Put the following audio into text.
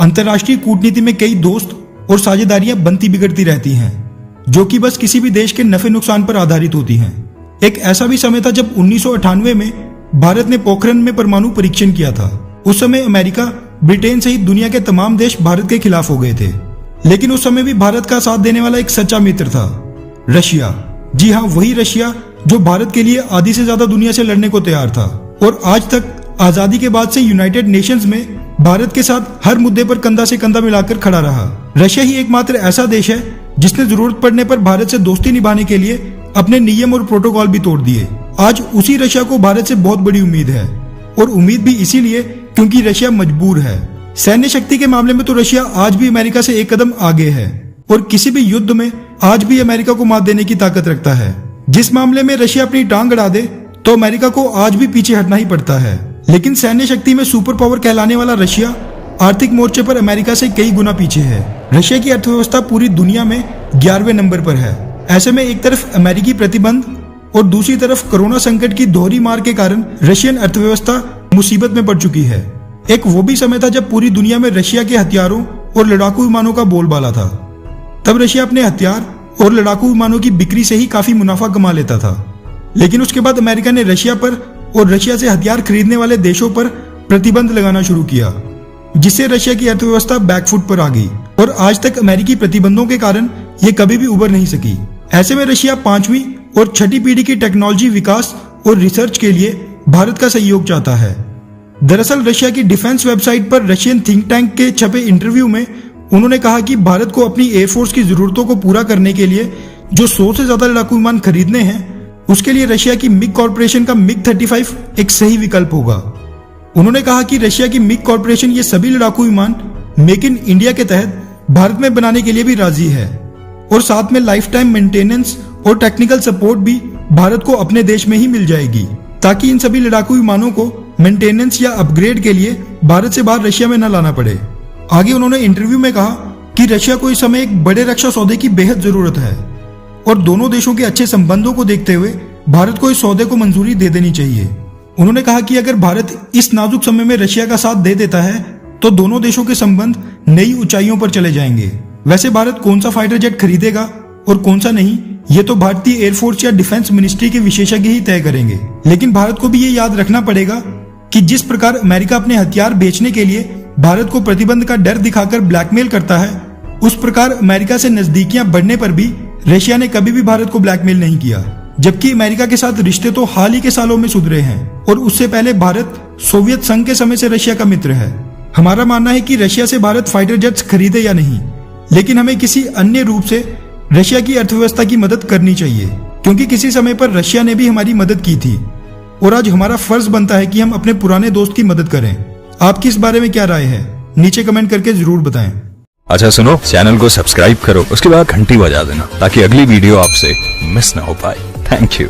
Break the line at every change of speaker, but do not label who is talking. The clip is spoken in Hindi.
अंतर्राष्ट्रीय कूटनीति में कई दोस्त और साझेदारियां बनती बिगड़ती रहती हैं, जो कि बस किसी भी देश के नफे नुकसान पर आधारित होती हैं। एक ऐसा भी समय था जब 1998 में भारत ने पोखरण में परमाणु परीक्षण किया था। उस समय अमेरिका, ब्रिटेन सहित दुनिया के तमाम देश भारत के खिलाफ हो गए थे, लेकिन उस समय भी भारत का साथ देने वाला एक सच्चा मित्र था, रशिया। जी हाँ, वही रशिया जो भारत के लिए आधी से ज्यादा दुनिया से लड़ने को तैयार था और आज तक आजादी के बाद से यूनाइटेड नेशंस में भारत के साथ हर मुद्दे पर कंधा से कंधा मिलाकर खड़ा रहा। रशिया ही एकमात्र ऐसा देश है जिसने जरूरत पड़ने पर भारत से दोस्ती निभाने के लिए अपने नियम और प्रोटोकॉल भी तोड़ दिए। आज उसी रशिया को भारत से बहुत बड़ी उम्मीद है, और उम्मीद भी इसीलिए क्योंकि रशिया मजबूर है। सैन्य शक्ति के मामले में तो रशिया आज भी अमेरिका से एक कदम आगे है और किसी भी युद्ध में आज भी अमेरिका को मात देने की ताकत रखता है। जिस मामले में रशिया अपनी टांग अड़ा दे तो अमेरिका को आज भी पीछे हटना ही पड़ता है। लेकिन सैन्य शक्ति में सुपर पावर कहलाने वाला रशिया आर्थिक मोर्चे पर अमेरिका से कई गुना पीछे है। रशिया की अर्थव्यवस्था पूरी दुनिया में 11वें नंबर पर है। ऐसे में एक तरफ अमेरिकी प्रतिबंध और दूसरी तरफ कोरोना संकट की दोहरी मार के कारण रशियन अर्थव्यवस्था मुसीबत में पड़ चुकी है। एक वो भी समय था जब पूरी दुनिया में रशिया के हथियारों और लड़ाकू विमानों का बोलबाला था। तब रशिया अपने हथियार और लड़ाकू विमानों की बिक्री से ही काफी मुनाफा कमा लेता था। लेकिन उसके बाद अमेरिका ने रशिया पर और रशिया से हथियार खरीदने वाले देशों पर प्रतिबंध लगाना शुरू किया, जिससे रशिया की अर्थव्यवस्था बैकफुट पर आ गई और आज तक अमेरिकी प्रतिबंधों के कारण ये कभी भी उबर नहीं सकी। ऐसे में रशिया 5वीं और 6ठी पीढ़ी की टेक्नोलॉजी विकास और रिसर्च के लिए भारत का सहयोग चाहता है। दरअसल रशिया की डिफेंस वेबसाइट पर रशियन थिंक टैंक के छपे इंटरव्यू में उन्होंने कहा कि भारत को अपनी एयरफोर्स की जरूरतों को पूरा करने के लिए जो 100 से ज्यादा लड़ाकू विमान खरीदने हैं, उसके लिए रशिया की मिग कॉर्पोरेशन का MiG-35 एक सही विकल्प होगा। उन्होंने कहा कि रशिया की मिग कॉर्पोरेशन ये सभी लड़ाकू विमान मेक इन इंडिया के तहत भारत में बनाने के लिए भी राजी है और साथ में लाइफ टाइम मेंटेनेंस और टेक्निकल सपोर्ट भी भारत को अपने देश में ही मिल जाएगी, ताकि इन सभी लड़ाकू विमानों को मेंटेनेंस या अपग्रेड के लिए भारत से बाहर रशिया में न लाना पड़े। आगे उन्होंने इंटरव्यू में कहा कि रशिया को इस समय एक बड़े रक्षा सौदे की बेहद जरूरत है और दोनों देशों के अच्छे संबंधों को देखते हुए भारत को इस सौदे को मंजूरी दे देनी चाहिए। उन्होंने कहा कि अगर भारत इस नाजुक समय में रशिया का साथ दे देता है तो दोनों देशों के संबंध नई ऊंचाइयों पर चले जाएंगे। वैसे भारत कौन सा फाइटर जेट खरीदेगा और कौन सा नहीं, ये तो भारतीय एयरफोर्स या डिफेंस मिनिस्ट्री के विशेषज्ञ ही तय करेंगे। लेकिन भारत को भी ये याद रखना पड़ेगा कि जिस प्रकार अमेरिका अपने हथियार बेचने के लिए भारत को प्रतिबंध का डर दिखाकर ब्लैकमेल करता है, उस प्रकार अमेरिका से नजदीकियां बढ़ने पर भी रशिया ने कभी भी भारत को ब्लैकमेल नहीं किया। जबकि अमेरिका के साथ रिश्ते तो हाल ही के सालों में सुधरे हैं और उससे पहले भारत सोवियत संघ के समय से रशिया का मित्र है। हमारा मानना है कि रशिया से भारत फाइटर जेट्स खरीदे या नहीं, लेकिन हमें किसी अन्य रूप से रशिया की अर्थव्यवस्था की मदद करनी चाहिए, क्योंकि किसी समय पर रशिया ने भी हमारी मदद की थी और आज हमारा फर्ज बनता है कि हम अपने पुराने दोस्त की मदद करें। आपकी इस बारे में क्या राय है? नीचे कमेंट करके जरूर बताएं।
अच्छा सुनो, चैनल को सब्सक्राइब करो, उसके बाद घंटी बजा देना ताकि अगली वीडियो आपसे मिस ना हो पाए। Thank you.